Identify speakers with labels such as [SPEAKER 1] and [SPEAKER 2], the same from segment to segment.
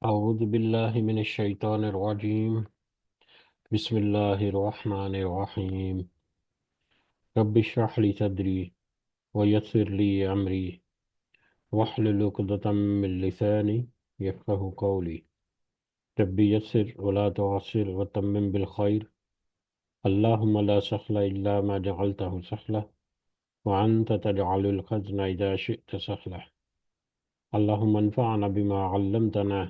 [SPEAKER 1] أعوذ بالله من الشيطان الرجيم. بسم الله الرحمن الرحيم. رب اشرح لي صدري ويسر لي أمري واحلل عقدة من لساني يفقه قولي. رب يسر ولا تعسر وتمم بالخير. اللهم لا سهل إلا ما جعلته سهلا وأنت تجعل الحزن إذا شئت سهلا. اللهم انفعنا بما علمتنا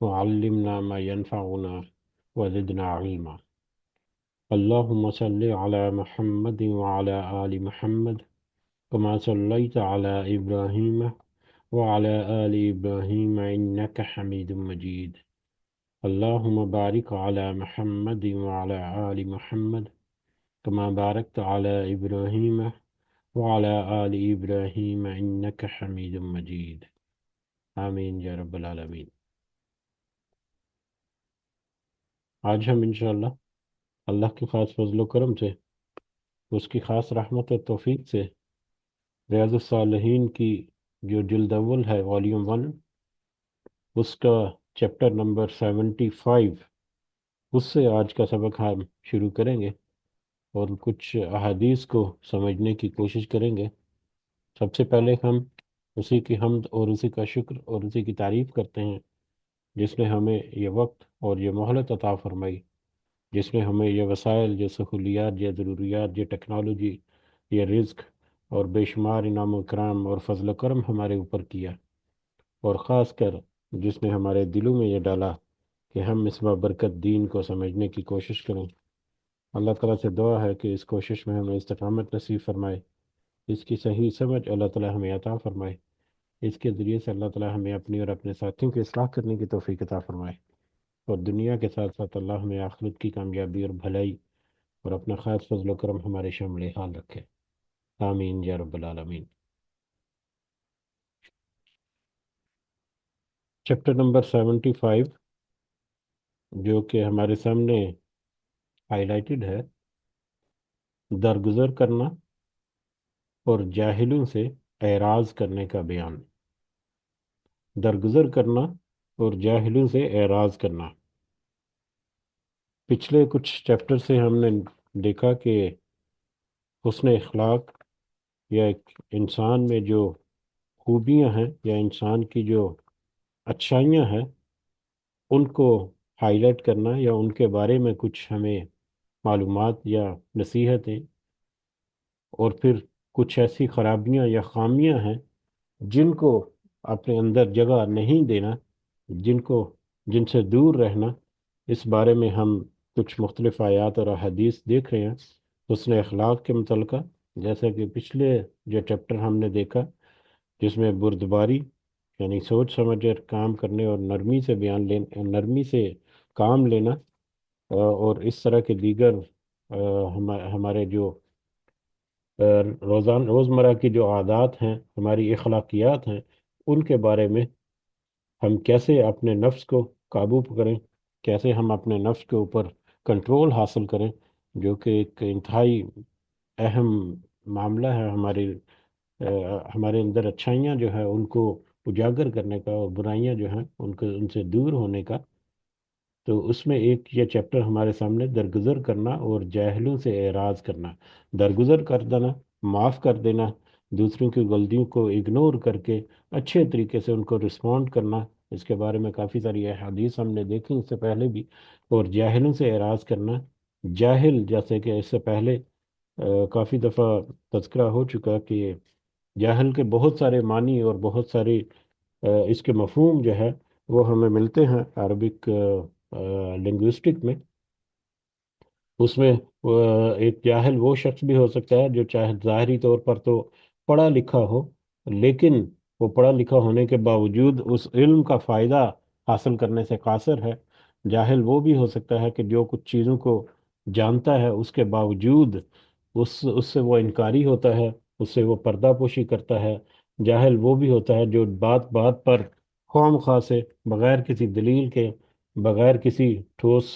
[SPEAKER 1] وعلمنا ما ينفعنا وزدنا علما. اللهم صل على محمد وعلى آل محمد كما صليت على إبراهيم وعلى آل إبراهيم إنك حميد مجيد. اللهم بارك على محمد وعلى آل محمد كما باركت على إبراهيم وعلى آل إبراهيم إنك حميد مجيد. آمین یا رب العالمین۔ آج ہم انشاءاللہ اللہ کی خاص فضل و کرم سے، اس کی خاص رحمت و توفیق سے، ریاض الصالحین کی جو جلد اول ہے والیوم 1، اس کا چیپٹر نمبر 75، اس سے آج کا سبق ہم شروع کریں گے اور کچھ احادیث کو سمجھنے کی کوشش کریں گے۔ سب سے پہلے ہم اسی کی حمد اور اسی کا شکر اور اسی کی تعریف کرتے ہیں جس نے ہمیں یہ وقت اور یہ مہلت عطا فرمائی، جس نے ہمیں یہ وسائل، یہ سہولیات، یہ ضروریات، یہ ٹیکنالوجی، یہ رزق اور بے شمار انعام و کرام اور فضل و کرم ہمارے اوپر کیا، اور خاص کر جس نے ہمارے دلوں میں یہ ڈالا کہ ہم اس بابرکت دین کو سمجھنے کی کوشش کریں۔ اللہ تعالیٰ سے دعا ہے کہ اس کوشش میں ہمیں استقامت نصیب فرمائے، اس کی صحیح سمجھ اللہ تعالیٰ ہمیں عطا فرمائے، اس کے ذریعے سے اللہ تعالیٰ ہمیں اپنی اور اپنے ساتھیوں کی اصلاح کرنے کی توفیق عطا فرمائے، اور دنیا کے ساتھ ساتھ اللہ ہمیں آخرت کی کامیابی اور بھلائی اور اپنا خاص فضل و کرم ہمارے شامل حال رکھے۔ آمین یا رب العالمین۔ چیپٹر نمبر 75 جو کہ ہمارے سامنے ہائی لائٹڈ ہے، درگزر کرنا اور جاہلوں سے اعراض کرنے کا بیان۔ درگزر کرنا اور جاہلوں سے اعراض کرنا۔ پچھلے کچھ چیپٹر سے ہم نے دیکھا کہ حسن اخلاق یا ایک انسان میں جو خوبیاں ہیں یا انسان کی جو اچھائیاں ہیں ان کو ہائی لائٹ کرنا یا ان کے بارے میں کچھ ہمیں معلومات یا نصیحتیں، اور پھر کچھ ایسی خرابیاں یا خامیاں ہیں جن کو اپنے اندر جگہ نہیں دینا، جن سے دور رہنا، اس بارے میں ہم کچھ مختلف آیات اور احادیث دیکھ رہے ہیں حسن اخلاق کے متعلقہ۔ جیسا کہ پچھلے جو چیپٹر ہم نے دیکھا جس میں بردباری یعنی سوچ سمجھ کر کام کرنے اور نرمی سے نرمی سے کام لینا، اور اس طرح کے دیگر ہمارے جو روزمرہ کی جو عادات ہیں، ہماری اخلاقیات ہیں، ان کے بارے میں ہم کیسے اپنے نفس کو قابو کریں، کیسے ہم اپنے نفس کے اوپر کنٹرول حاصل کریں، جو کہ ایک انتہائی اہم معاملہ ہے ہمارے اندر اچھائیاں جو ہیں ان کو اجاگر کرنے کا اور برائیاں جو ہیں ان سے دور ہونے کا۔ تو اس میں ایک یہ چیپٹر ہمارے سامنے درگزر کرنا اور جاہلوں سے اعراض کرنا۔ درگزر کر دینا، معاف کر دینا، دوسروں کی غلطیوں کو اگنور کر کے اچھے طریقے سے ان کو رسپونڈ کرنا، اس کے بارے میں کافی ساری احادیث ہم نے دیکھی اس سے پہلے بھی۔ اور جاہلوں سے اعراض کرنا، جاہل جیسے کہ اس سے پہلے کافی دفعہ تذکرہ ہو چکا کہ جاہل کے بہت سارے معنی اور بہت سارے اس کے مفہوم جو ہے وہ ہمیں ملتے ہیں عربک لنگوسٹک میں۔ اس میں ایک جاہل وہ شخص بھی ہو سکتا ہے جو چاہے ظاہری طور پر تو پڑھا لکھا ہو، لیکن وہ پڑھا لکھا ہونے کے باوجود اس علم کا فائدہ حاصل کرنے سے قاصر ہے۔ جاہل وہ بھی ہو سکتا ہے کہ جو کچھ چیزوں کو جانتا ہے اس کے باوجود اس سے وہ انکاری ہوتا ہے، اس سے وہ پردہ پوشی کرتا ہے۔ جاہل وہ بھی ہوتا ہے جو بات بات پر خواہ مخواہ سے، بغیر کسی دلیل کے، بغیر کسی ٹھوس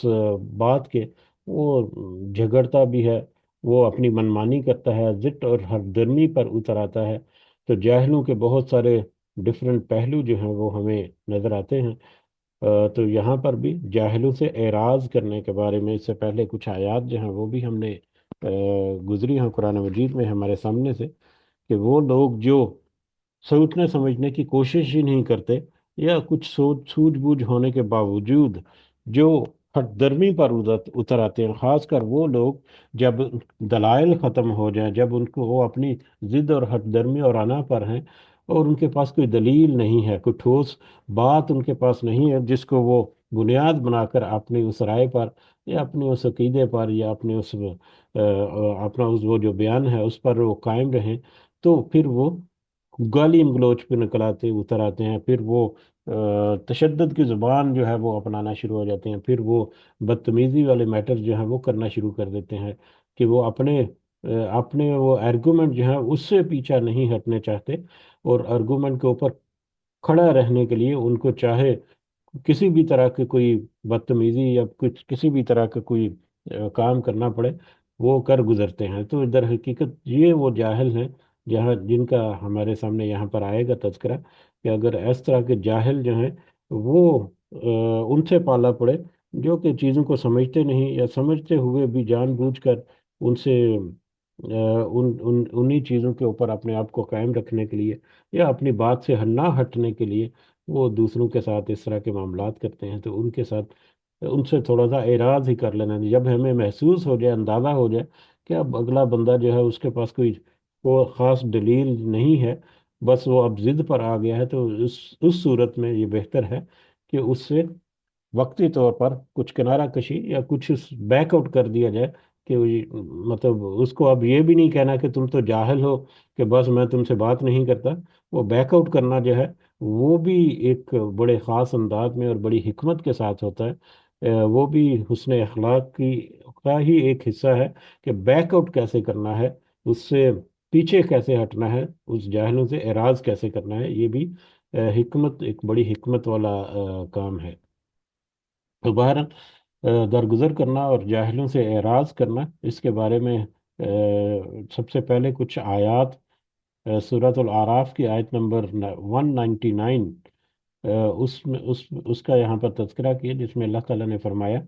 [SPEAKER 1] بات کے وہ جھگڑتا بھی ہے، وہ اپنی منمانی کرتا ہے، ضد اور ہر درمی پر اتر آتا ہے۔ تو جاہلوں کے بہت سارے ڈفرینٹ پہلو جو ہیں وہ ہمیں نظر آتے ہیں۔ تو یہاں پر بھی جاہلوں سے اعراض کرنے کے بارے میں اس سے پہلے کچھ آیات جو ہیں وہ بھی ہم نے گزری ہیں قرآن مجید میں ہمارے سامنے سے، کہ وہ لوگ جو سوچنے سمجھنے کی کوشش ہی نہیں کرتے، یا کچھ سوچ سوجھ بوجھ ہونے کے باوجود جو ہٹ درمی پر اتر آتے ہیں، خاص کر وہ لوگ جب دلائل ختم ہو جائیں، جب ان کو وہ اپنی ضد اور ہٹ درمی اور انا پر ہیں، اور ان کے پاس کوئی دلیل نہیں ہے، کوئی ٹھوس بات ان کے پاس نہیں ہے جس کو وہ بنیاد بنا کر اپنی اس رائے پر یا اپنے اس عقیدے پر یا اپنے اس اپنا اس وہ جو بیان ہے اس پر وہ قائم رہیں، تو پھر وہ گالی گلوچ پہ نکل آتے اتر آتے ہیں، پھر وہ تشدد کی زبان جو ہے وہ اپنانا شروع ہو جاتے ہیں، پھر وہ بدتمیزی والے میٹر جو ہیں وہ کرنا شروع کر دیتے ہیں، کہ وہ اپنے وہ آرگومنٹ جو ہے اس سے پیچھا نہیں ہٹنے چاہتے، اور آرگومنٹ کے اوپر کھڑا رہنے کے لیے ان کو چاہے کسی بھی طرح کی کوئی بدتمیزی یا کچھ کسی بھی طرح کا کوئی کام کرنا پڑے، وہ کر گزرتے ہیں۔ تو در حقیقت یہ وہ جاہل ہیں جن کا ہمارے سامنے یہاں پر آئے گا تذکرہ، کہ اگر اس طرح کے جاہل جو ہیں وہ ان سے پالا پڑے، جو کہ چیزوں کو سمجھتے نہیں یا سمجھتے ہوئے بھی جان بوجھ کر ان سے انہی چیزوں کے اوپر اپنے آپ کو قائم رکھنے کے لیے یا اپنی بات سے نہ ہٹنے کے لیے وہ دوسروں کے ساتھ اس طرح کے معاملات کرتے ہیں، تو ان کے ساتھ ان سے تھوڑا سا اعراض ہی کر لینا، جب ہمیں محسوس ہو جائے، اندازہ ہو جائے کہ اب اگلا بندہ جو ہے اس کے پاس کوئی وہ خاص دلیل نہیں ہے، بس وہ اب ضد پر آ گیا ہے، تو اس صورت میں یہ بہتر ہے کہ اس سے وقتی طور پر کچھ کنارہ کشی یا کچھ بیک آؤٹ کر دیا جائے، کہ مطلب اس کو اب یہ بھی نہیں کہنا کہ تم تو جاہل ہو، کہ بس میں تم سے بات نہیں کرتا۔ وہ بیک آؤٹ کرنا جو ہے وہ بھی ایک بڑے خاص انداز میں اور بڑی حکمت کے ساتھ ہوتا ہے، وہ بھی حسن اخلاق کا ہی ایک حصہ ہے، کہ بیک آؤٹ کیسے کرنا ہے، اس سے پیچھے کیسے ہٹنا ہے، اس جاہلوں سے اعراض کیسے کرنا ہے، یہ بھی حکمت، ایک بڑی حکمت والا کام ہے۔ تو بہرحال درگزر کرنا اور جاہلوں سے اعراض کرنا، اس کے بارے میں سب سے پہلے کچھ آیات، سورۃ العراف کی آیت نمبر 199، اس کا یہاں پر تذکرہ کیا، جس میں اللہ تعالیٰ نے فرمایا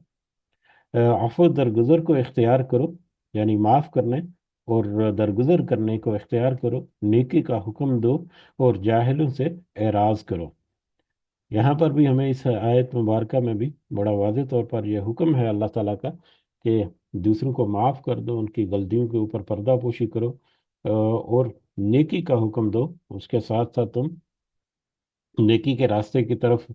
[SPEAKER 1] عفو درگزر کو اختیار کرو، یعنی معاف کرنے اور درگزر کرنے کو اختیار کرو، نیکی کا حکم دو اور جاہلوں سے اعراض کرو۔ یہاں پر بھی ہمیں اس آیت مبارکہ میں بھی بڑا واضح طور پر یہ حکم ہے اللہ تعالیٰ کا، کہ دوسروں کو معاف کر دو، ان کی غلطیوں کے اوپر پردہ پوشی کرو، اور نیکی کا حکم دو، اس کے ساتھ ساتھ تم نیکی کے راستے کی طرف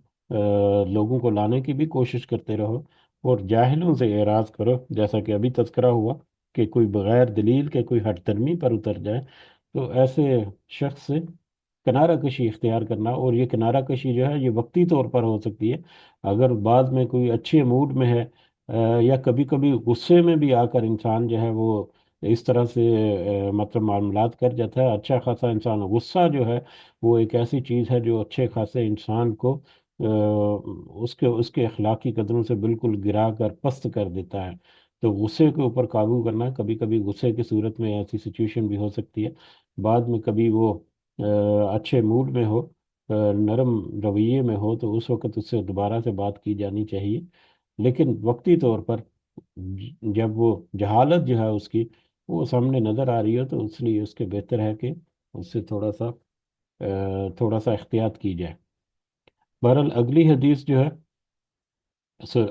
[SPEAKER 1] لوگوں کو لانے کی بھی کوشش کرتے رہو، اور جاہلوں سے اعراض کرو، جیسا کہ ابھی تذکرہ ہوا کہ کوئی بغیر دلیل کے کوئی ہٹ درمی پر اتر جائے، تو ایسے شخص سے کنارہ کشی اختیار کرنا، اور یہ کنارہ کشی جو ہے یہ وقتی طور پر ہو سکتی ہے، اگر بعد میں کوئی اچھے موڈ میں ہے، یا کبھی کبھی غصے میں بھی آ کر انسان جو ہے وہ اس طرح سے مطلب معاملات کر جاتا ہے، اچھا خاصا انسان غصہ جو ہے وہ ایک ایسی چیز ہے جو اچھے خاصے انسان کو اس کے اخلاقی قدروں سے بالکل گرا کر پست کر دیتا ہے۔ تو غصے کے اوپر قابو کرنا، کبھی کبھی غصے کی صورت میں ایسی سچویشن بھی ہو سکتی ہے، بعد میں کبھی وہ اچھے موڈ میں ہو، نرم رویے میں ہو، تو اس وقت اس سے دوبارہ سے بات کی جانی چاہیے، لیکن وقتی طور پر جب وہ جہالت جو ہے اس کی وہ سامنے نظر آ رہی ہو، تو اس لیے اس کے بہتر ہے کہ اس سے تھوڑا سا احتیاط کی جائے۔ بہرحال اگلی حدیث جو ہے،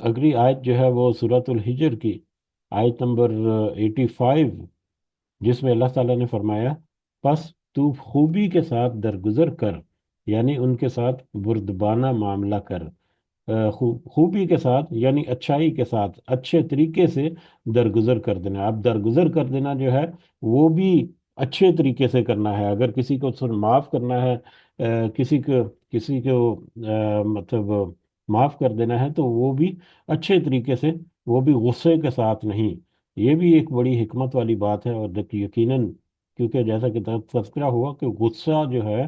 [SPEAKER 1] اگلی آیت جو ہے وہ سورۃ الحجر کی آیت نمبر 85، جس میں اللہ تعالیٰ نے فرمایا پس تو خوبی کے ساتھ درگزر کر، یعنی ان کے ساتھ بردبانہ معاملہ کر، خوبی کے ساتھ یعنی اچھائی کے ساتھ اچھے طریقے سے درگزر کر دینا۔ اب درگزر کر دینا جو ہے وہ بھی اچھے طریقے سے کرنا ہے، اگر کسی کو معاف کرنا ہے، کسی کو مطلب معاف کر دینا ہے، تو وہ بھی اچھے طریقے سے، وہ بھی غصے کے ساتھ نہیں۔ یہ بھی ایک بڑی حکمت والی بات ہے، اور یقیناً کیونکہ جیسا کہ تذکرہ ہوا کہ غصہ جو ہے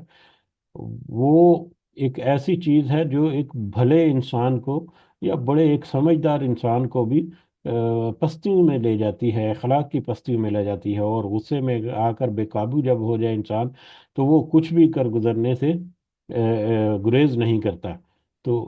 [SPEAKER 1] وہ ایک ایسی چیز ہے جو ایک بھلے انسان کو یا بڑے ایک سمجھدار انسان کو بھی پستیوں میں لے جاتی ہے، اخلاق کی پستیوں میں لے جاتی ہے، اور غصے میں آ کر بے قابو جب ہو جائے انسان، تو وہ کچھ بھی کر گزرنے سے گریز نہیں کرتا۔ تو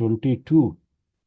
[SPEAKER 1] 22,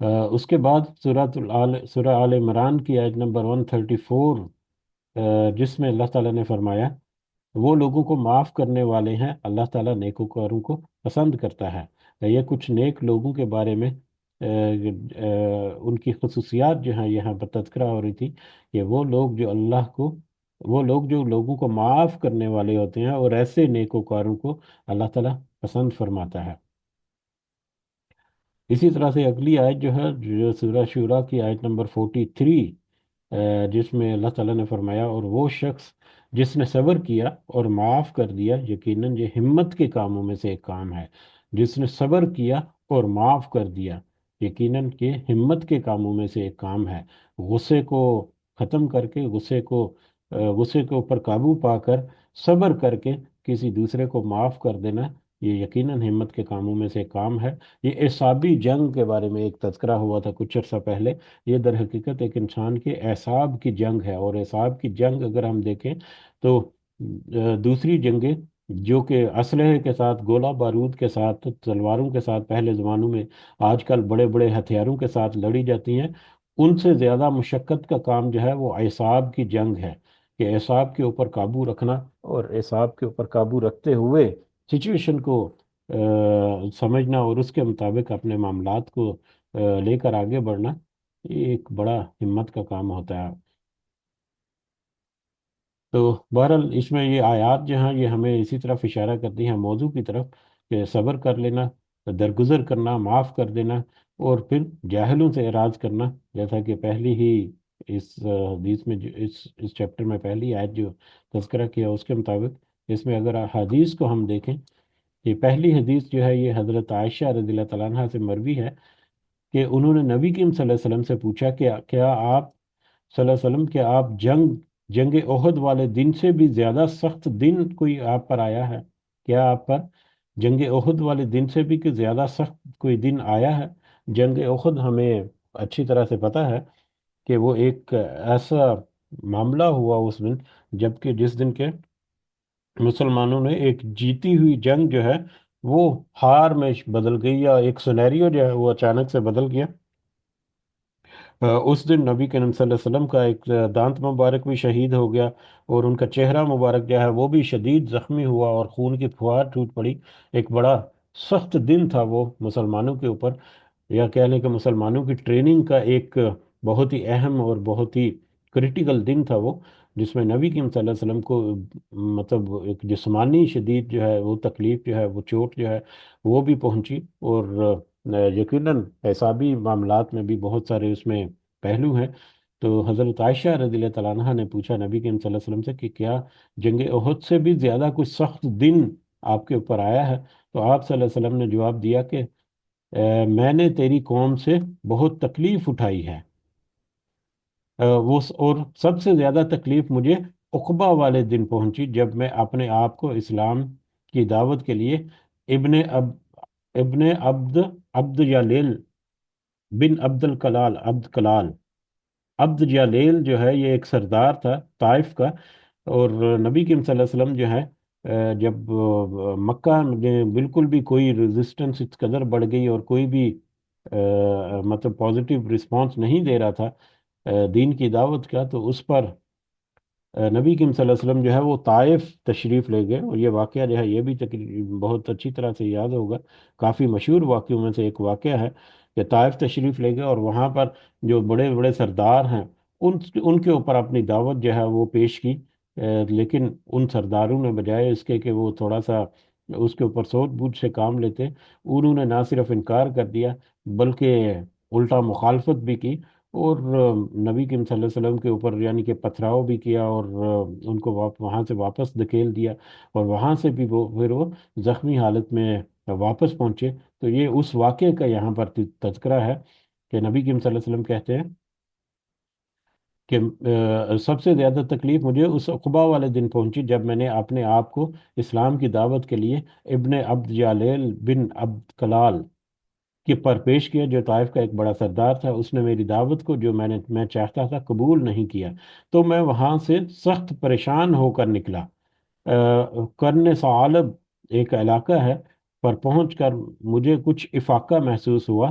[SPEAKER 1] اس کے بعد سورہ آل عمران کی آیت نمبر 134، جس میں اللہ تعالیٰ نے فرمایا وہ لوگوں کو معاف کرنے والے ہیں، اللہ تعالیٰ نیکوکاروں کو پسند کرتا ہے۔ یہ کچھ نیک لوگوں کے بارے میں ان کی خصوصیات جو ہیں یہاں پر تذکرہ ہو رہی تھی، کہ وہ لوگ جو لوگوں کو معاف کرنے والے ہوتے ہیں، اور ایسے نیکوکاروں کو اللہ تعالیٰ پسند فرماتا ہے۔ اسی طرح سے اگلی آیت جو ہے، جو سورہ شورا کی آیت نمبر 43، جس میں اللہ تعالیٰ نے فرمایا اور وہ شخص جس نے صبر کیا اور معاف کر دیا، یقیناً یہ ہمت کے کاموں میں سے ایک کام ہے۔ جس نے صبر کیا اور معاف کر دیا، یقیناً یہ ہمت کے کاموں میں سے ایک کام ہے۔ غصے کو ختم کر کے، غصے کے اوپر قابو پا کر، صبر کر کے کسی دوسرے کو معاف کر دینا، یہ یقیناً ہمت کے کاموں میں سے ایک کام ہے۔ یہ اعصابی جنگ کے بارے میں ایک تذکرہ ہوا تھا کچھ عرصہ پہلے۔ یہ در حقیقت ایک انسان کے اعصاب کی جنگ ہے، اور اعصاب کی جنگ اگر ہم دیکھیں تو دوسری جنگیں جو کہ اسلحے کے ساتھ، گولہ بارود کے ساتھ، تلواروں کے ساتھ پہلے زمانوں میں، آج کل بڑے بڑے ہتھیاروں کے ساتھ لڑی جاتی ہیں، ان سے زیادہ مشقت کا کام جو ہے وہ اعصاب کی جنگ ہے، کہ اعصاب کے اوپر قابو رکھنا، اور اعصاب کے اوپر قابو رکھتے ہوئے سچویشن کو سمجھنا، اور اس کے مطابق اپنے معاملات کو لے کر آگے بڑھنا، یہ ایک بڑا ہمت کا کام ہوتا ہے۔ تو بہرحال اس میں یہ آیات جو ہیں یہ ہمیں اسی طرف اشارہ کرتی ہیں موضوع کی طرف، کہ صبر کر لینا، درگزر کرنا، معاف کر دینا، اور پھر جاہلوں سے اعراض کرنا، جیسا کہ پہلی ہی اس حدیث میں اس چیپٹر میں پہلی آیت جو تذکرہ کیا اس کے مطابق، اس میں اگر حدیث کو ہم دیکھیں، یہ پہلی حدیث جو ہے یہ حضرت عائشہ رضی اللہ تعالیٰ عنہ سے مروی ہے، کہ انہوں نے نبی کریم صلی اللہ علیہ وسلم سے پوچھا کہ کیا آپ صلی اللہ علیہ وسلم، کیا آپ جنگ احد والے دن سے بھی زیادہ سخت دن کوئی آپ پر آیا ہے؟ کیا آپ پر جنگ احد والے دن سے بھی کہ زیادہ سخت کوئی دن آیا ہے؟ جنگ احد ہمیں اچھی طرح سے پتہ ہے کہ وہ ایک ایسا معاملہ ہوا اس دن، جبکہ جس دن کے مسلمانوں نے ایک جیتی ہوئی جنگ جو ہے وہ ہار میں بدل گئی، یا ایک سنیریو جو ہے وہ اچانک سے بدل گیا۔ اس دن نبی کریم صلی اللہ علیہ وسلم کا ایک دانت مبارک بھی شہید ہو گیا، اور ان کا چہرہ مبارک جو ہے وہ بھی شدید زخمی ہوا، اور خون کی پھوار ٹوٹ پڑی۔ ایک بڑا سخت دن تھا وہ مسلمانوں کے اوپر، یا کہہ لیں کہ مسلمانوں کی ٹریننگ کا ایک بہت ہی اہم اور بہت ہی کریٹیکل دن تھا وہ، جس میں نبی کریم صلی اللہ علیہ وسلم کو مطلب ایک جسمانی شدید جو ہے وہ تکلیف جو ہے، وہ چوٹ جو ہے وہ بھی پہنچی، اور یقیناً اعصابی معاملات میں بھی بہت سارے اس میں پہلو ہیں۔ تو حضرت عائشہ رضی اللہ تعالیٰ عنہ نے پوچھا نبی کریم صلی اللہ علیہ وسلم سے کہ کیا جنگ احد سے بھی زیادہ کوئی سخت دن آپ کے اوپر آیا ہے؟ تو آپ صلی اللہ علیہ وسلم نے جواب دیا کہ میں نے تیری قوم سے بہت تکلیف اٹھائی ہے، اور سب سے زیادہ تکلیف مجھے عقبہ والے دن پہنچی، جب میں اپنے آپ کو اسلام کی دعوت کے لیے ابن اب ابن عبد یالیل بن عبد کلال، عبد جالیل جو ہے یہ ایک سردار تھا طائف کا، اور نبی کریم صلی اللہ علیہ وسلم جو ہے جب مکہ میں بالکل بھی کوئی ریزسٹنس اس قدر بڑھ گئی، اور کوئی بھی مطلب پازیٹیو رسپانس نہیں دے رہا تھا دین کی دعوت کا، تو اس پر نبی کریم صلی اللہ علیہ وسلم جو ہے وہ طائف تشریف لے گئے، اور یہ واقعہ جو ہے یہ بھی بہت اچھی طرح سے یاد ہوگا، کافی مشہور واقعوں میں سے ایک واقعہ ہے، کہ طائف تشریف لے گئے، اور وہاں پر جو بڑے بڑے سردار ہیں ان کے اوپر اپنی دعوت جو ہے وہ پیش کی، لیکن ان سرداروں نے بجائے اس کے کہ وہ تھوڑا سا اس کے اوپر سوچ بوجھ سے کام لیتے، انہوں نے نہ صرف انکار کر دیا بلکہ الٹا مخالفت بھی کی، اور نبی کریم صلی اللہ علیہ وسلم کے اوپر یعنی کہ پتھراؤ بھی کیا، اور ان کو وہاں سے واپس دھکیل دیا، اور وہاں سے بھی پھر وہ زخمی حالت میں واپس پہنچے۔ تو یہ اس واقعے کا یہاں پر تذکرہ ہے، کہ نبی کریم صلی اللہ علیہ وسلم کہتے ہیں کہ سب سے زیادہ تکلیف مجھے اس عقبہ والے دن پہنچی، جب میں نے اپنے آپ کو اسلام کی دعوت کے لیے ابن عبد جالیل بن عبد کلال کہ پر پیش کیا، جو طائف کا ایک بڑا سردار تھا۔ اس نے میری دعوت کو جو میں چاہتا تھا قبول نہیں کیا، تو میں وہاں سے سخت پریشان ہو کر نکلا۔ کرن ثعالب ایک علاقہ ہے، پر پہنچ کر مجھے کچھ افاقہ محسوس ہوا،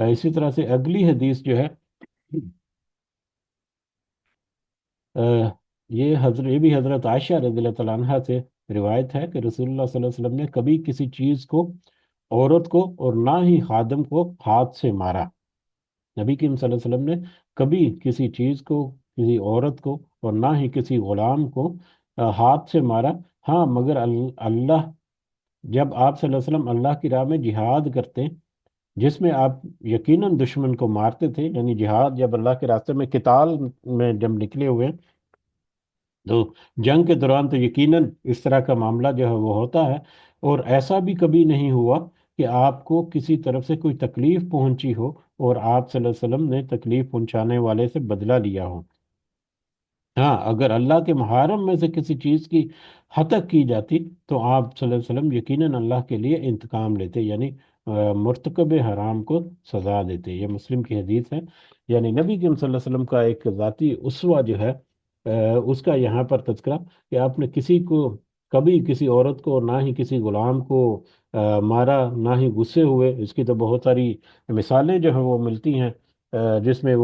[SPEAKER 1] اسی طرح سے اگلی حدیث جو ہے، آ، یہ بھی حضرت عائشہ رضی اللہ تعالیٰ عنہ سے روایت ہے کہ رسول اللہ صلی اللہ علیہ وسلم نے کبھی کسی چیز کو، عورت کو اور نہ ہی خادم کو ہاتھ سے مارا۔ نبی کریم صلی اللہ علیہ وسلم نے کبھی کسی چیز کو، کسی عورت کو اور نہ ہی کسی غلام کو ہاتھ سے مارا۔ ہاں مگر اللہ، جب آپ صلی اللہ علیہ وسلم اللہ کی راہ میں جہاد کرتے، جس میں آپ یقیناً دشمن کو مارتے تھے، یعنی جہاد جب اللہ کے راستے میں قتال میں جب نکلے ہوئے ہیں، تو جنگ کے دوران تو یقیناً اس طرح کا معاملہ جو ہے وہ ہوتا ہے۔ اور ایسا بھی کبھی نہیں ہوا کہ آپ کو کسی طرف سے کوئی تکلیف پہنچی ہو اور آپ صلی اللہ علیہ وسلم نے تکلیف پہنچانے والے سے بدلہ لیا ہو۔ ہاں اگر اللہ کے محارم میں سے کسی چیز کی ہتک کی جاتی تو آپ صلی اللہ علیہ وسلم یقیناً اللہ کے لیے انتقام لیتے، یعنی مرتکب حرام کو سزا دیتے۔ یہ مسلم کی حدیث ہے۔ یعنی نبی کریم صلی اللہ علیہ وسلم کا ایک ذاتی اسوہ جو ہے، اس کا یہاں پر تذکرہ کہ آپ نے کسی کو، کبھی کسی عورت کو، نہ ہی کسی غلام کو مارا، نہ ہی غصے ہوئے۔ اس کی تو بہت ساری مثالیں جو ہیں وہ ملتی ہیں، جس میں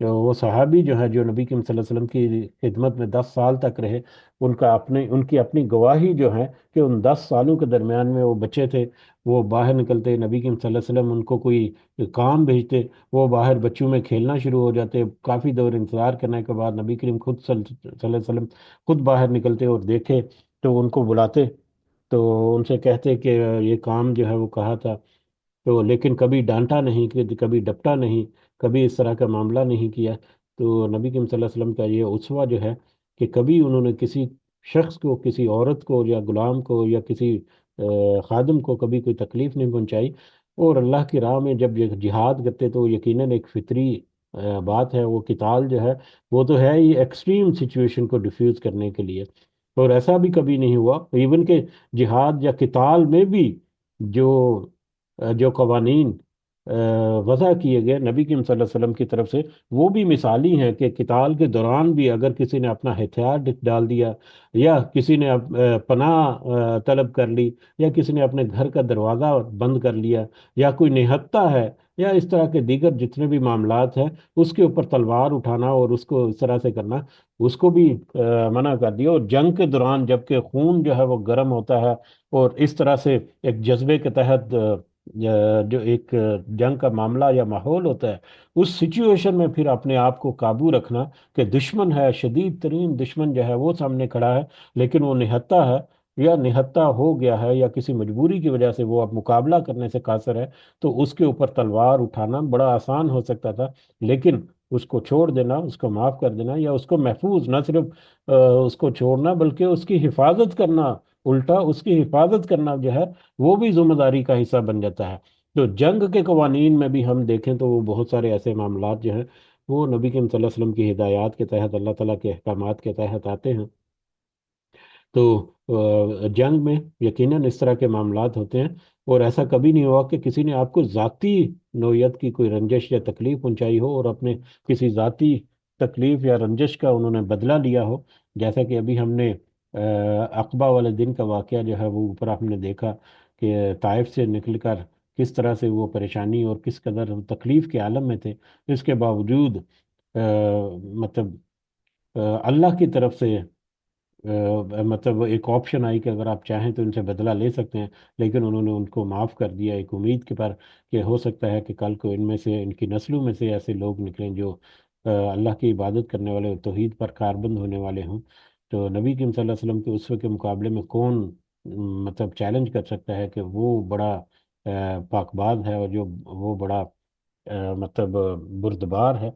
[SPEAKER 1] وہ صحابی جو ہے جو نبی کریم صلی اللہ علیہ وسلم کی خدمت میں 10 سال تک رہے، ان کی اپنی گواہی جو ہے کہ ان 10 سالوں کے درمیان میں وہ بچے تھے، وہ باہر نکلتے، نبی کریم صلی اللہ علیہ وسلم ان کو کوئی کام بھیجتے، وہ باہر بچوں میں کھیلنا شروع ہو جاتے، کافی دور انتظار کرنے کے بعد نبی کریم خود صلی اللہ علیہ وسلم خود باہر نکلتے اور دیکھے تو ان کو بلاتے، تو ان سے کہتے کہ یہ کام جو ہے وہ کہا تھا، تو لیکن کبھی ڈانٹا نہیں، کبھی ڈپٹا نہیں، کبھی اس طرح کا معاملہ نہیں کیا۔ تو نبی کریم صلی اللہ علیہ وسلم کا یہ اسوہ جو ہے کہ کبھی انہوں نے کسی شخص کو، کسی عورت کو یا غلام کو یا کسی خادم کو کبھی کوئی تکلیف نہیں پہنچائی۔ اور اللہ کی راہ میں جب یہ جہاد کرتے تو یقیناً ایک فطری بات ہے، وہ قتال جو ہے وہ تو ہے ہی ایکسٹریم سچویشن کو ڈیفیوز کرنے کے لیے۔ اور ایسا بھی کبھی نہیں ہوا ایون کہ جہاد یا قتال میں بھی جو جو قوانین وضع کیے گئے نبی کریم صلی اللہ علیہ وسلم کی طرف سے، وہ بھی مثالی ہیں کہ قتال کے دوران بھی اگر کسی نے اپنا ہتھیار ڈال دیا، یا کسی نے پناہ طلب کر لی، یا کسی نے اپنے گھر کا دروازہ بند کر لیا، یا کوئی نہتہ ہے، یا اس طرح کے دیگر جتنے بھی معاملات ہیں، اس کے اوپر تلوار اٹھانا اور اس کو اس طرح سے کرنا، اس کو بھی منع کر دیا۔ اور جنگ کے دوران جبکہ خون جو ہے وہ گرم ہوتا ہے، اور اس طرح سے ایک جذبے کے تحت جو ایک جنگ کا معاملہ یا ماحول ہوتا ہے، اس سچویشن میں پھر اپنے آپ کو قابو رکھنا کہ دشمن ہے، شدید ترین دشمن جو ہے وہ سامنے کھڑا ہے، لیکن وہ نہتہ ہے یا نہتہ ہو گیا ہے یا کسی مجبوری کی وجہ سے وہ اب مقابلہ کرنے سے قاصر ہے، تو اس کے اوپر تلوار اٹھانا بڑا آسان ہو سکتا تھا، لیکن اس کو چھوڑ دینا، اس کو معاف کر دینا، یا اس کو محفوظ، نہ صرف اس کو چھوڑنا بلکہ اس کی حفاظت کرنا، الٹا اس کی حفاظت کرنا جو ہے وہ بھی ذمہ داری کا حصہ بن جاتا ہے۔ تو جنگ کے قوانین میں بھی ہم دیکھیں تو وہ بہت سارے ایسے معاملات جو ہیں وہ نبی کریم صلی اللہ علیہ وسلم کی ہدایات کے تحت، اللہ تعالیٰ کے احکامات کے تحت آتے ہیں۔ تو جنگ میں یقیناً اس طرح کے معاملات ہوتے ہیں، اور ایسا کبھی نہیں ہوا کہ کسی نے آپ کو ذاتی نوعیت کی کوئی رنجش یا تکلیف پہنچائی ہو اور اپنے کسی ذاتی تکلیف یا رنجش کا انہوں نے بدلہ لیا ہو، جیسا کہ ابھی ہم نے عقبہ والے دن کا واقعہ جو ہے وہ اوپر ہم نے دیکھا کہ طائف سے نکل کر کس طرح سے وہ پریشانی اور کس قدر تکلیف کے عالم میں تھے، اس کے باوجود مطلب اللہ کی طرف سے مطلب ایک آپشن آئی کہ اگر آپ چاہیں تو ان سے بدلہ لے سکتے ہیں، لیکن انہوں نے ان کو معاف کر دیا ایک امید کے پر کہ ہو سکتا ہے کہ کل کو ان میں سے، ان کی نسلوں میں سے ایسے لوگ نکلیں جو اللہ کی عبادت کرنے والے اور توحید پر کاربند ہونے والے ہوں۔ تو نبی کریم صلی اللہ علیہ وسلم کے اسوے کے مقابلے میں کون مطلب چیلنج کر سکتا ہے کہ وہ بڑا پاک باز ہے، اور جو وہ بڑا مطلب بردبار ہے۔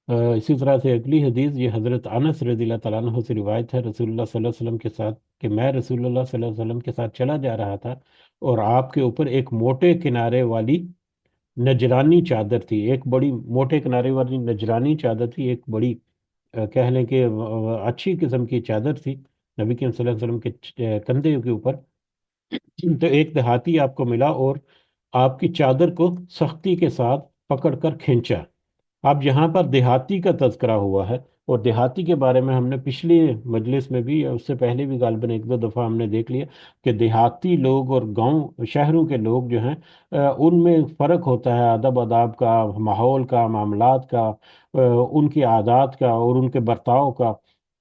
[SPEAKER 1] اسی طرح سے اگلی حدیث یہ حضرت انس رضی اللہ تعالیٰ عنہ سے روایت ہے رسول اللہ صلی اللہ علیہ وسلم کے ساتھ کہ میں رسول اللہ صلی اللہ علیہ وسلم کے ساتھ چلا جا رہا تھا، اور آپ کے اوپر ایک موٹے کنارے والی نجرانی چادر تھی، ایک بڑی موٹے کنارے والی نجرانی چادر تھی، ایک بڑی کہہ لیں کہ اچھی قسم کی چادر تھی نبی کریم صلی اللہ علیہ وسلم کے کندھے کے اوپر۔ تو ایک دیہاتی آپ کو ملا اور آپ کی چادر کو سختی کے ساتھ پکڑ کر کھینچا۔ اب یہاں پر دیہاتی کا تذکرہ ہوا ہے، اور دیہاتی کے بارے میں ہم نے پچھلی مجلس میں بھی یا اس سے پہلے بھی غالباً ایک دو دفعہ ہم نے دیکھ لیا کہ دیہاتی لوگ اور گاؤں شہروں کے لوگ جو ہیں ان میں فرق ہوتا ہے، ادب آداب کا، ماحول کا، معاملات کا، ان کی عادات کا اور ان کے برتاؤ کا۔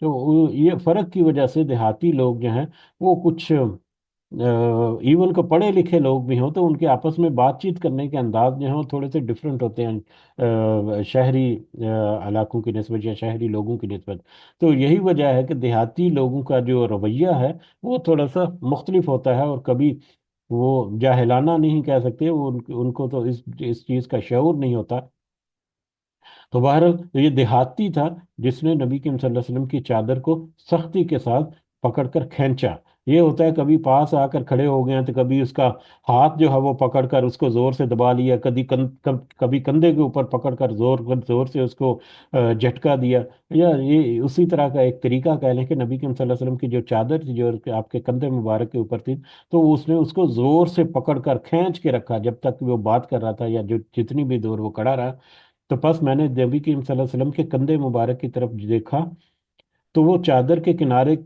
[SPEAKER 1] تو یہ فرق کی وجہ سے دیہاتی لوگ جو ہیں وہ کچھ ایون کو پڑھے لکھے لوگ بھی ہوں تو ان کے آپس میں بات چیت کرنے کے انداز جو ہیں وہ تھوڑے سے ڈفرینٹ ہوتے ہیں شہری علاقوں کی نسبت یا شہری لوگوں کی نسبت۔ تو یہی وجہ ہے کہ دیہاتی لوگوں کا جو رویہ ہے وہ تھوڑا سا مختلف ہوتا ہے، اور کبھی وہ جاہلانہ نہیں کہہ سکتے، وہ ان کو تو اس چیز کا شعور نہیں ہوتا۔ تو بہرحال یہ دیہاتی تھا جس نے نبی کریم صلی اللہ علیہ وسلم کی چادر کو سختی کے ساتھ پکڑ کر کھینچا۔ یہ ہوتا ہے کبھی پاس آ کر کھڑے ہو گئے ہیں تو کبھی اس کا ہاتھ جو ہے وہ پکڑ کر اس کو زور سے دبا لیا، کبھی کندھے کے اوپر پکڑ کر زور سے اس کو جھٹکا دیا، یا یہ اسی طرح کا ایک طریقہ کہہ لیں کہ نبی کریم صلی اللہ علیہ وسلم کی جو چادر تھی جو کہ آپ کے کندھے مبارک کے اوپر تھی، تو اس نے اس کو زور سے پکڑ کر کھینچ کے رکھا جب تک وہ بات کر رہا تھا یا جو جتنی بھی دور وہ کھڑا رہا۔ تو پس میں نے نبی کریم صلی اللہ علیہ وسلم کے کندھے مبارک کی طرف دیکھا، تو وہ چادر کے کنارے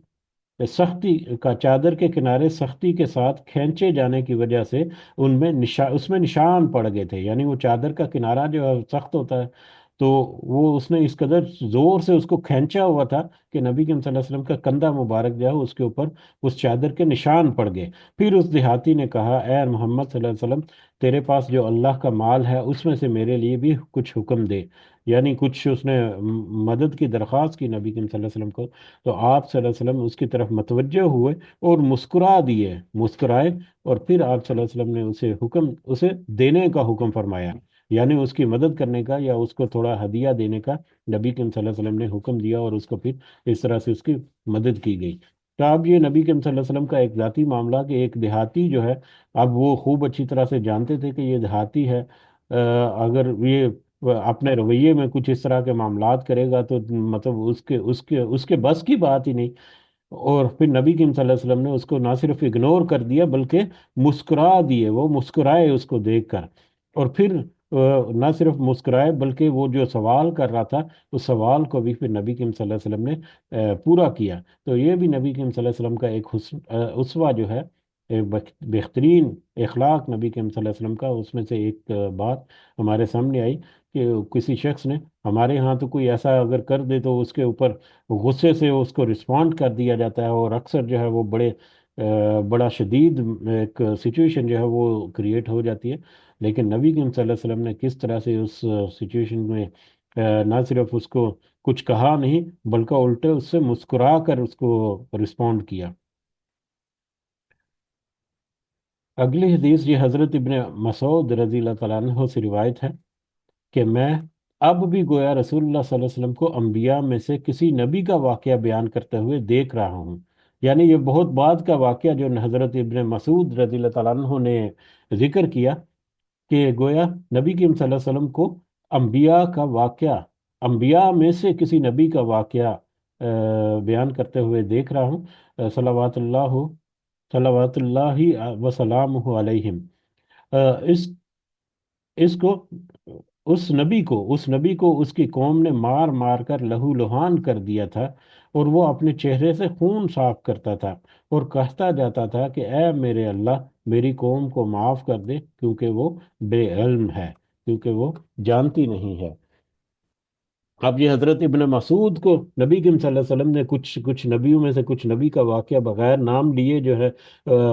[SPEAKER 1] سختی چادر کے کنارے سختی کے ساتھ کھینچے جانے کی وجہ سے اس میں نشان پڑ گئے تھے، یعنی وہ چادر کا کنارہ جو ہے سخت ہوتا ہے، تو وہ اس نے اس قدر زور سے اس کو کھینچا ہوا تھا کہ نبی کریم صلی اللہ علیہ وسلم کا کندھا مبارک جو ہے اس کے اوپر اس چادر کے نشان پڑ گئے۔ پھر اس دیہاتی نے کہا، اے محمد صلی اللہ علیہ وسلم، تیرے پاس جو اللہ کا مال ہے اس میں سے میرے لیے بھی کچھ حکم دے، یعنی کچھ اس نے مدد کی درخواست کی نبی کریم صلی اللہ علیہ وسلم کو۔ تو آپ صلی اللہ علیہ وسلم اس کی طرف متوجہ ہوئے اور مسکرائے، اور پھر آپ صلی اللہ علیہ وسلم نے اسے دینے کا حکم فرمایا، یعنی اس کی مدد کرنے کا یا اس کو تھوڑا ہدیہ دینے کا نبی کریم صلی اللہ علیہ وسلم نے حکم دیا، اور اس کو پھر اس طرح سے اس کی مدد کی گئی۔ تو اب یہ نبی کریم صلی اللہ علیہ وسلم کا ایک ذاتی معاملہ کہ ایک دیہاتی جو ہے، اب وہ خوب اچھی طرح سے جانتے تھے کہ یہ دیہاتی ہے، اگر یہ اپنے رویے میں کچھ اس طرح کے معاملات کرے گا تو مطلب اس کے بس کی بات ہی نہیں۔ اور پھر نبی کریم صلی اللہ علیہ وسلم نے اس کو نہ صرف اگنور کر دیا بلکہ مسکرا دیے، وہ مسکرائے اس کو دیکھ کر، اور پھر نہ صرف مسکرائے بلکہ وہ جو سوال کر رہا تھا اس سوال کو بھی پھر نبی کریم صلی اللہ علیہ وسلم نے پورا کیا۔ تو یہ بھی نبی کریم صلی اللہ علیہ وسلم کا ایک اسوہ جو ہے، بہترین اخلاق نبی کریم صلی اللہ علیہ وسلم کا، اس میں سے ایک بات ہمارے سامنے آئی کہ کسی شخص نے ہمارے ہاں تو کوئی ایسا اگر کر دے تو اس کے اوپر غصے سے اس کو رسپونڈ کر دیا جاتا ہے، اور اکثر جو ہے وہ بڑا شدید ایک سچویشن جو ہے وہ کریٹ ہو جاتی ہے۔ لیکن نبی کریم صلی اللہ علیہ وسلم نے کس طرح سے اس سچویشن میں نہ صرف اس کو کچھ کہا نہیں بلکہ الٹے اس سے مسکرا کر اس کو رسپونڈ کیا۔ اگلی حدیث یہ حضرت ابن مسعود رضی اللہ تعالیٰ عنہ سے روایت ہے کہ میں اب بھی گویا رسول اللہ صلی اللہ علیہ وسلم کو انبیاء میں سے کسی نبی کا واقعہ بیان کرتے ہوئے دیکھ رہا ہوں۔ یعنی یہ بہت بعد کا واقعہ جو حضرت ابن مسعود رضی اللہ تعالیٰ عنہ نے ذکر کیا کہ گویا نبی کریم صلی اللہ علیہ وسلم کو انبیاء کا واقعہ، انبیاء میں سے کسی نبی کا واقعہ بیان کرتے ہوئے دیکھ رہا ہوں، صلوات اللہ وسلامہ علیہم۔ اس اس کو اس نبی کو اس کی قوم نے مار مار کر لہو لہان کر دیا تھا، اور وہ اپنے چہرے سے خون صاف کرتا تھا اور کہتا جاتا تھا کہ اے میرے اللہ، میری قوم کو معاف کر دے کیونکہ وہ بے علم ہے، کیونکہ وہ جانتی نہیں ہے۔ اب یہ حضرت ابن مسعود کو نبی کریم صلی اللہ علیہ وسلم نے کچھ کچھ نبیوں میں سے کچھ نبی کا واقعہ بغیر نام لیے جو ہے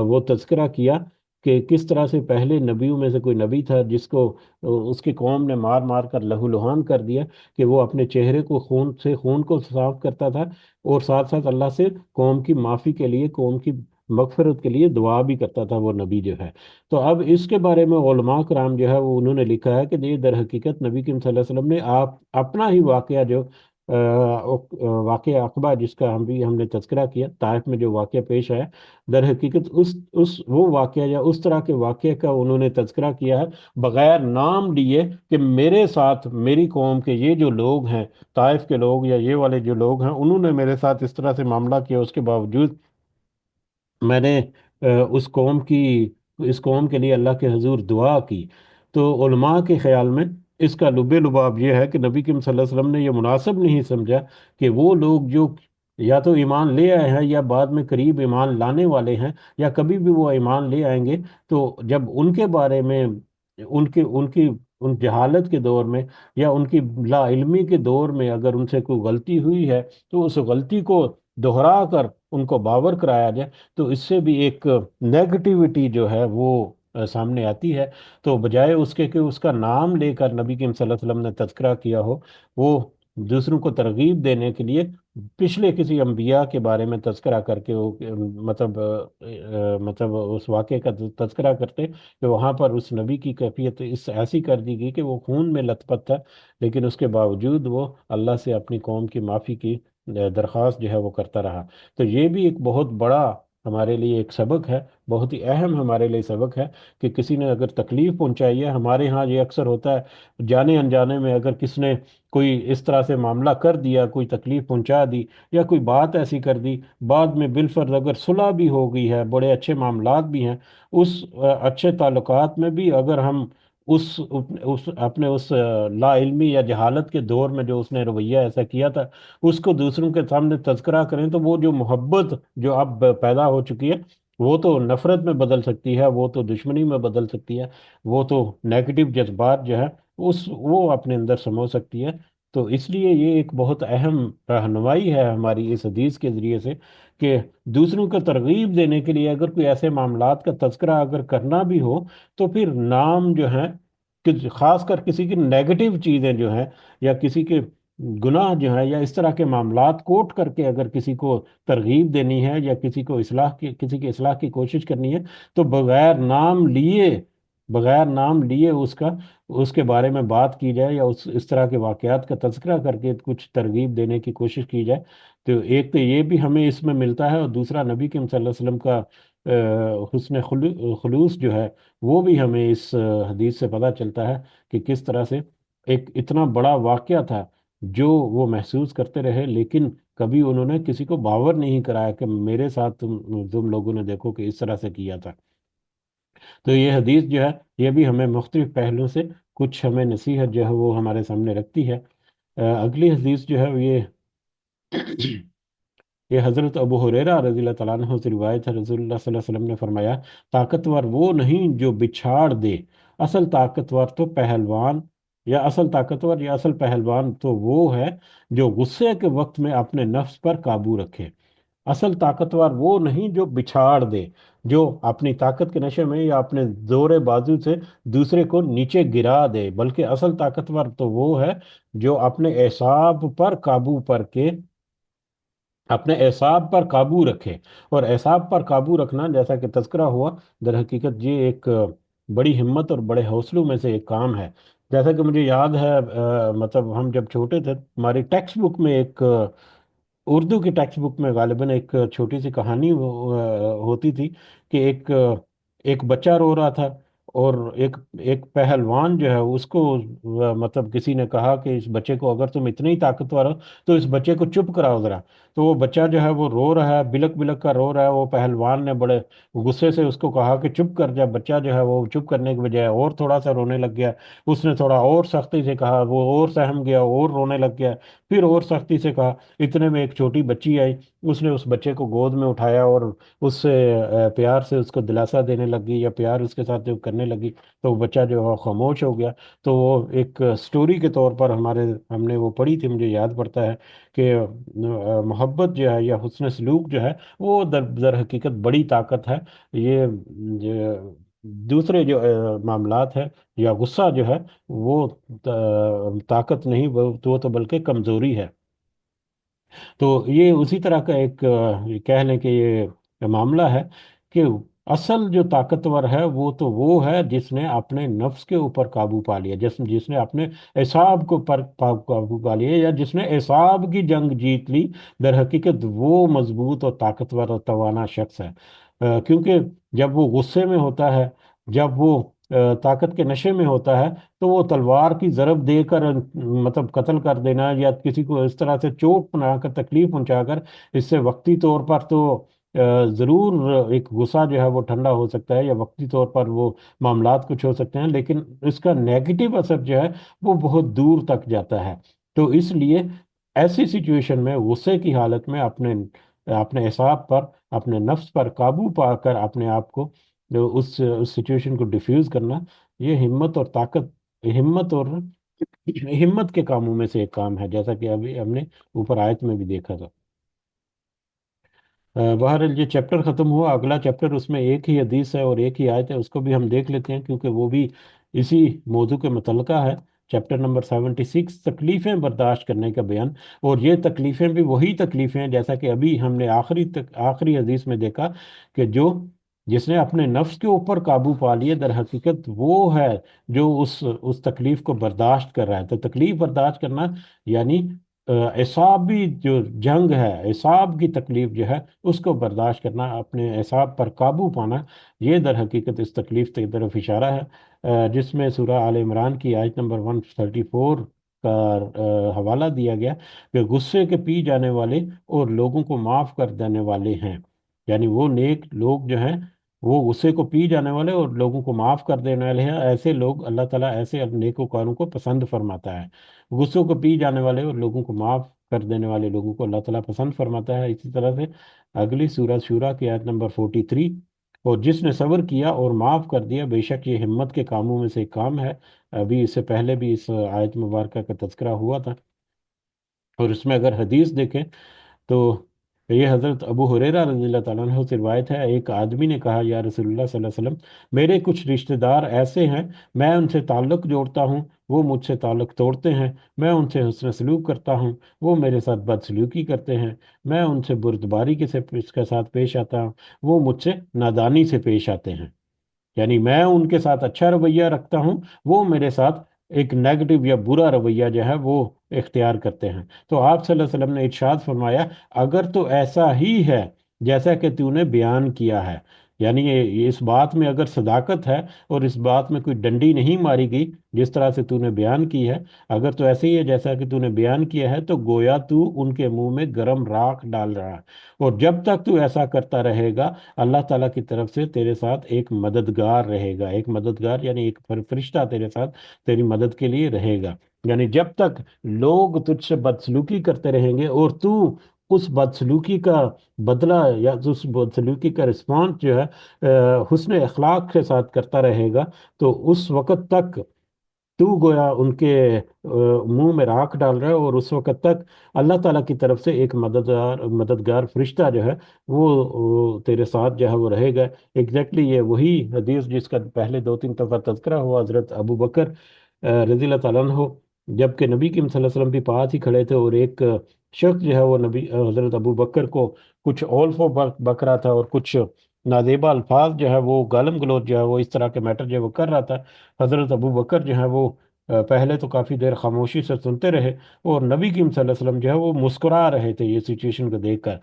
[SPEAKER 1] وہ تذکرہ کیا کہ کس طرح سے پہلے نبیوں میں سے کوئی نبی تھا جس کو اس کی قوم نے مار مار کر لہو لہان کر دیا، کہ وہ اپنے چہرے کو خون کو صاف کرتا تھا، اور ساتھ ساتھ اللہ سے قوم کی معافی کے لیے، قوم کی مغفرت کے لیے دعا بھی کرتا تھا وہ نبی جو ہے۔ تو اب اس کے بارے میں علماء کرام جو ہے وہ انہوں نے لکھا ہے کہ یہ در حقیقت نبی کریم صلی اللہ علیہ وسلم نے آپ اپنا ہی واقعہ جو واقعہ عقبہ جس کا ہم نے تذکرہ کیا، طائف میں جو واقعہ پیش آیا، در حقیقت وہ واقعہ یا اس طرح کے واقعے کا انہوں نے تذکرہ کیا ہے بغیر نام لیے کہ میرے ساتھ میری قوم کے یہ جو لوگ ہیں، طائف کے لوگ یا یہ والے جو لوگ ہیں، انہوں نے میرے ساتھ اس طرح سے معاملہ کیا، اس کے باوجود میں نے اس قوم کے لیے اللہ کے حضور دعا کی۔ تو علماء کے خیال میں اس کا لب لباب یہ ہے کہ نبی کریم صلی اللہ علیہ وسلم نے یہ مناسب نہیں سمجھا کہ وہ لوگ جو یا تو ایمان لے آئے ہیں یا بعد میں قریب ایمان لانے والے ہیں یا کبھی بھی وہ ایمان لے آئیں گے، تو جب ان کے بارے میں ان جہالت کے دور میں یا ان کی لا علمی کے دور میں اگر ان سے کوئی غلطی ہوئی ہے تو اس غلطی کو دہرا کر ان کو باور کرایا جائے، تو اس سے بھی ایک نیگیٹیوٹی جو ہے وہ سامنے آتی ہے۔ تو بجائے اس کے کہ اس کا نام لے کر نبی کریم صلی اللہ علیہ وسلم نے تذکرہ کیا ہو، وہ دوسروں کو ترغیب دینے کے لیے پچھلے کسی انبیاء کے بارے میں تذکرہ کر کے وہ مطلب مطلب اس واقعے کا تذکرہ کرتے کہ وہاں پر اس نبی کی کیفیت اس ایسی کر دی گئی کہ وہ خون میں لت پت تھا، لیکن اس کے باوجود وہ اللہ سے اپنی قوم کی معافی کی درخواست جو ہے وہ کرتا رہا۔ تو یہ بھی ایک بہت بڑا ہمارے لیے ایک سبق ہے، بہت ہی اہم ہمارے لیے سبق ہے کہ کسی نے اگر تکلیف پہنچائی ہے، ہمارے ہاں یہ اکثر ہوتا ہے جانے انجانے میں، اگر کس نے کوئی اس طرح سے معاملہ کر دیا، کوئی تکلیف پہنچا دی یا کوئی بات ایسی کر دی، بعد میں بالفرض اگر صلح بھی ہو گئی ہے، بڑے اچھے معاملات بھی ہیں، اس اچھے تعلقات میں بھی اگر ہم اپنے اس لا علمی یا جہالت کے دور میں جو اس نے رویہ ایسا کیا تھا اس کو دوسروں کے سامنے تذکرہ کریں، تو وہ جو محبت جو اب پیدا ہو چکی ہے وہ تو نفرت میں بدل سکتی ہے، وہ تو دشمنی میں بدل سکتی ہے، وہ تو نیگیٹو جذبات جو ہے وہ اپنے اندر سمو سکتی ہے۔ تو اس لیے یہ ایک بہت اہم رہنمائی ہے ہماری اس حدیث کے ذریعے سے کہ دوسروں کو ترغیب دینے کے لیے اگر کوئی ایسے معاملات کا تذکرہ اگر کرنا بھی ہو تو پھر نام جو ہے کہ خاص کر کسی کی نیگیٹو چیزیں جو ہیں یا کسی کے گناہ جو ہے یا اس طرح کے معاملات کوٹ کر کے اگر کسی کو ترغیب دینی ہے یا کسی کی اصلاح کی کوشش کرنی ہے، تو بغیر نام لیے اس کے بارے میں بات کی جائے یا اس طرح کے واقعات کا تذکرہ کر کے کچھ ترغیب دینے کی کوشش کی جائے، تو ایک تو یہ بھی ہمیں اس میں ملتا ہے، اور دوسرا نبی کریم صلی اللہ علیہ وسلم کا حسن خلوص جو ہے وہ بھی ہمیں اس حدیث سے پتہ چلتا ہے کہ کس طرح سے ایک اتنا بڑا واقعہ تھا جو وہ محسوس کرتے رہے، لیکن کبھی انہوں نے کسی کو باور نہیں کرایا کہ میرے ساتھ تم لوگوں نے دیکھو کہ اس طرح سے کیا تھا۔ تو یہ حدیث جو ہے یہ بھی ہمیں مختلف پہلوؤں سے کچھ ہمیں نصیحت جو ہے وہ ہمارے سامنے رکھتی ہے۔ اگلی حدیث جو ہے یہ حضرت ابو ہریرہ رضی اللہ تعالیٰ عنہ سے روایت ہے، رسول اللہ صلی اللہ علیہ وسلم نے فرمایا، طاقتور وہ نہیں جو بچھاڑ دے، اصل طاقتور تو پہلوان اصل طاقتور یا اصل پہلوان تو وہ ہے جو غصے کے وقت میں اپنے نفس پر قابو رکھے۔ اصل طاقتور وہ نہیں جو بچھاڑ دے، جو اپنی طاقت کے نشے میں یا اپنے زور بازو سے دوسرے کو نیچے گرا دے، بلکہ اصل طاقتور تو وہ ہے جو اپنے اعصاب پر قابو پر کے اپنے اعصاب پر قابو رکھے۔ اور اعصاب پر قابو رکھنا جیسا کہ تذکرہ ہوا، در حقیقت یہ ایک بڑی ہمت اور بڑے حوصلوں میں سے ایک کام ہے۔ جیسا کہ مجھے یاد ہے مطلب ہم جب چھوٹے تھے ہماری ٹیکسٹ بک میں ایک اردو کی ٹیکسٹ بک میں غالباً ایک چھوٹی سی کہانی ہوتی تھی کہ ایک بچہ رو رہا تھا، اور ایک پہلوان جو ہے اس کو مطلب کسی نے کہا کہ اس بچے کو اگر تم اتنے ہی طاقتور ہو تو اس بچے کو چپ کراؤ ذرا۔ تو وہ بچہ جو ہے وہ رو رہا ہے، بلک بلک کا رو رہا ہے، وہ پہلوان نے بڑے غصے سے اس کو کہا کہ چپ کر جا۔ بچہ جو ہے وہ چپ کرنے کے بجائے اور تھوڑا سا رونے لگ گیا۔ اس نے تھوڑا اور سختی سے کہا، وہ اور سہم گیا اور رونے لگ گیا، پھر اور سختی سے کہا۔ اتنے میں ایک چھوٹی بچی آئی، اس نے اس بچے کو گود میں اٹھایا اور اس سے پیار سے اس کو دلاسا دینے لگی یا پیار اس کے ساتھ جو کرنے لگی، تو وہ بچہ جو ہے خاموش ہو گیا۔ تو وہ ایک سٹوری کے طور پر ہم نے وہ پڑھی تھی، مجھے یاد پڑتا ہے کہ محبت جو ہے یا حسن سلوک جو ہے وہ در حقیقت بڑی طاقت ہے۔ یہ دوسرے جو معاملات ہے یا غصہ جو ہے وہ طاقت نہیں، وہ تو بلکہ کمزوری ہے۔ تو یہ اسی طرح کا ایک کہہ لیں کہ یہ معاملہ ہے کہ اصل جو طاقتور ہے وہ ہے جس نے اپنے نفس کے اوپر قابو پا لیا، جس نے اپنے اعصاب کو قابو پا لیا، یا جس نے اعصاب کی جنگ جیت لی، در حقیقت وہ مضبوط اور طاقتور اور توانا شخص ہے۔ کیونکہ جب وہ غصے میں ہوتا ہے، جب وہ طاقت کے نشے میں ہوتا ہے، تو وہ تلوار کی ضرب دے کر مطلب قتل کر دینا یا کسی کو اس طرح سے چوٹ بنا کر تکلیف پہنچا کر اس سے وقتی طور پر تو ضرور ایک غصہ جو ہے وہ ٹھنڈا ہو سکتا ہے، یا وقتی طور پر وہ معاملات کچھ ہو سکتے ہیں، لیکن اس کا نیگیٹو اثر جو ہے وہ بہت دور تک جاتا ہے۔ تو اس لیے ایسی سچویشن میں غصے کی حالت میں اپنے اپنے اعصاب پر، اپنے نفس پر قابو پا کر اپنے آپ کو اس سچویشن کو ڈیفیوز کرنا، یہ ہمت اور طاقت، ہمت اور ہمت کے کاموں میں سے ایک کام ہے، جیسا کہ ابھی ہم نے اوپر آیت میں بھی دیکھا تھا۔ بہرحال یہ چیپٹر ختم ہوا، اگلا چیپٹر اس میں ایک ہی حدیث ہے اور ایک ہی آیت ہے، اس کو بھی ہم دیکھ لیتے ہیں کیونکہ وہ بھی اسی موضوع کے متعلقہ ہے۔ چیپٹر نمبر 76، تکلیفیں برداشت کرنے کا بیان۔ اور یہ تکلیفیں بھی وہی تکلیفیں ہیں جیسا کہ ابھی ہم نے آخری حدیث میں دیکھا، کہ جس نے اپنے نفس کے اوپر قابو پا لیے، در حقیقت وہ ہے جو اس تکلیف کو برداشت کر رہا ہے۔ تو تکلیف برداشت کرنا یعنی اعصابی جو جنگ ہے، اعصاب کی تکلیف جو ہے اس کو برداشت کرنا، اپنے اعصاب پر قابو پانا، یہ در حقیقت اس تکلیف کی طرف اشارہ ہے، جس میں سورہ آل عمران کی آیت نمبر 134 کا حوالہ دیا گیا، کہ غصے کے پی جانے والے اور لوگوں کو معاف کر دینے والے ہیں۔ یعنی وہ نیک لوگ جو ہیں، وہ غصے کو پی جانے والے اور لوگوں کو معاف کر دینے والے ہیں، ایسے لوگ اللہ تعالیٰ ایسے نیکوکاروں کو پسند فرماتا ہے۔ غصوں کو پی جانے والے اور لوگوں کو معاف کر دینے والے لوگوں کو اللہ تعالیٰ پسند فرماتا ہے۔ اسی طرح سے اگلی سورہ شورہ کی آیت نمبر 43، اور جس نے صبر کیا اور معاف کر دیا، بے شک یہ ہمت کے کاموں میں سے ایک کام ہے۔ ابھی اس سے پہلے بھی اس آیت مبارکہ کا تذکرہ ہوا تھا۔ اور اس میں اگر حدیث دیکھیں تو یہ حضرت ابو ہریرہ رضی اللہ تعالیٰ عنہ سے روایت ہے، ایک آدمی نے کہا، یا رسول اللہ صلی اللہ علیہ وسلم، میرے کچھ رشتہ دار ایسے ہیں، میں ان سے تعلق جوڑتا ہوں، وہ مجھ سے تعلق توڑتے ہیں، میں ان سے حسن سلوک کرتا ہوں، وہ میرے ساتھ بدسلوکی کرتے ہیں، میں ان سے بردباری کے ساتھ پیش آتا ہوں، وہ مجھ سے نادانی سے پیش آتے ہیں۔ یعنی میں ان کے ساتھ اچھا رویہ رکھتا ہوں، وہ میرے ساتھ ایک نیگیٹو یا برا رویہ جو ہے وہ اختیار کرتے ہیں۔ تو آپ صلی اللہ علیہ وسلم نے ارشاد فرمایا، اگر تو ایسا ہی ہے جیسا کہ تو نے بیان کیا ہے، یعنی اس بات میں اگر صداقت ہے اور اس بات میں کوئی ڈنڈی نہیں ماری گئی جس طرح سے تو نے بیان کی ہے، اگر تو ایسے ہی ہے جیسا کہ تو نے بیان کیا ہے، تو گویا تو ان کے منہ میں گرم راکھ ڈال رہا ہے، اور جب تک تو ایسا کرتا رہے گا، اللہ تعالیٰ کی طرف سے تیرے ساتھ ایک مددگار رہے گا، ایک مددگار یعنی ایک فرشتہ تیرے ساتھ تیری مدد کے لیے رہے گا۔ یعنی جب تک لوگ تجھ سے بدسلوکی کرتے رہیں گے اور تو اس بدسلوکی کا بدلہ یا اس بدسلوکی کا رسپانس جو ہے حسن اخلاق کے ساتھ کرتا رہے گا، تو اس وقت تک تو گویا ان کے منہ میں راکھ ڈال رہا ہے، اور اس وقت تک اللہ تعالیٰ کی طرف سے ایک مددگار فرشتہ جو ہے وہ تیرے ساتھ جو ہے وہ رہے گا۔ ایگزیکٹلی یہ وہی حدیث جس کا پہلے دو تین دفعہ تذکرہ ہوا، حضرت ابو بکر رضی اللہ تعالیٰ عنہ، جب کہ نبی کریم صلی اللہ علیہ وسلم بھی پاس ہی کھڑے تھے، اور ایک شخص جو ہے وہ حضرت ابو بکر کو کچھ اولف و بک رہا تھا، اور کچھ نازیبا الفاظ جو ہے وہ گالم گلوچ جو ہے وہ اس طرح کے میٹر جو ہے وہ کر رہا تھا۔ حضرت ابو بکر جو ہے وہ پہلے تو کافی دیر خاموشی سے سنتے رہے، اور نبی کریم صلی اللہ علیہ وسلم جو ہے وہ مسکرا رہے تھے یہ سچویشن کو دیکھ کر،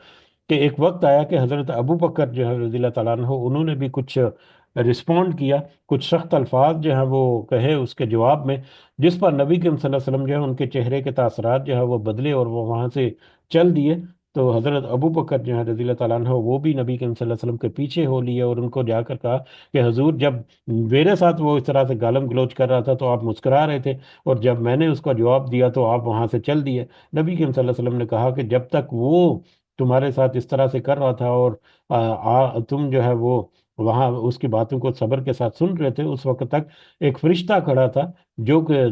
[SPEAKER 1] کہ ایک وقت آیا کہ حضرت ابو بکر جو ہے رضی اللہ تعالیٰ عنہ، انہوں نے بھی کچھ رسپونڈ کیا، کچھ سخت الفاظ جو ہیں وہ کہے اس کے جواب میں، جس پر نبی کریم صلی اللہ علیہ وسلم جو ہے ان کے چہرے کے تاثرات جو ہے وہ بدلے اور وہ وہاں سے چل دیے۔ تو حضرت ابو بکر جو ہے رضی اللہ تعالیٰ عنہ، وہ بھی نبی کریم صلی اللہ علیہ وسلم کے پیچھے ہو لیے، اور ان کو جا کر کہا کہ حضور، جب میرے ساتھ وہ اس طرح سے گالم گلوچ کر رہا تھا تو آپ مسکرا رہے تھے، اور جب میں نے اس کا جواب دیا تو آپ وہاں سے چل دیے۔ نبی کریم صلی اللہ علیہ وسلم نے کہا کہ جب تک وہ تمہارے ساتھ اس طرح سے کر رہا تھا، اور تم جو ہے وہ وہاں اس کی باتوں کو صبر کے ساتھ سن رہے تھے، اس وقت تک ایک فرشتہ کھڑا تھا جو کہ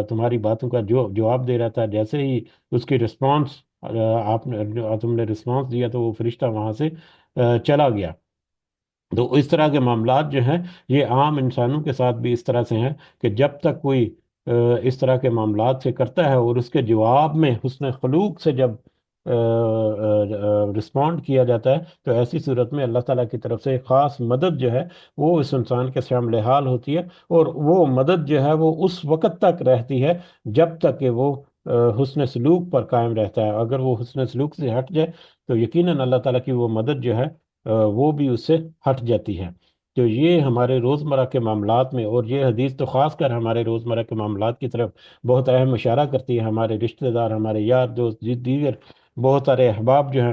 [SPEAKER 1] تمہاری باتوں کا جو جواب دے رہا تھا۔ جیسے ہی اس کی رسپانس تم نے رسپانس دیا تو وہ فرشتہ وہاں سے چلا گیا۔ تو اس طرح کے معاملات جو ہیں یہ عام انسانوں کے ساتھ بھی اس طرح سے ہیں، کہ جب تک کوئی اس طرح کے معاملات سے کرتا ہے اور اس کے جواب میں حسن خلوق سے جب رسپونڈ کیا جاتا ہے، تو ایسی صورت میں اللہ تعالیٰ کی طرف سے خاص مدد جو ہے وہ اس انسان کے شامل حال ہوتی ہے، اور وہ مدد جو ہے وہ اس وقت تک رہتی ہے جب تک کہ وہ حسن سلوک پر قائم رہتا ہے۔ اگر وہ حسن سلوک سے ہٹ جائے تو یقیناً اللہ تعالیٰ کی وہ مدد جو ہے وہ بھی اس سے ہٹ جاتی ہے۔ تو یہ ہمارے روزمرہ کے معاملات میں، اور یہ حدیث تو خاص کر ہمارے روزمرہ کے معاملات کی طرف بہت اہم اشارہ کرتی ہے۔ ہمارے رشتہ دار، ہمارے یار دوست، دیگر بہت سارے احباب جو ہیں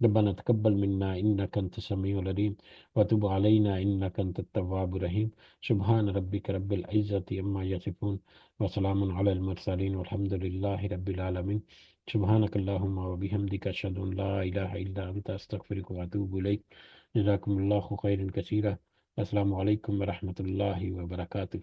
[SPEAKER 1] ربنا تقبل منا إنك أنت السميع العليم وتب علينا إنك أنت التواب الرحيم. سبحان ربك رب العزة عما يصفون وسلام على المرسلين والحمد لله رب العالمين. سبحانك اللهم وبحمدك أشهد أن لا إله إلا أنت أستغفرك وأتوب إليك. جزاكم الله خيرا كثيرا. السلام عليكم ورحمة الله وبركاته.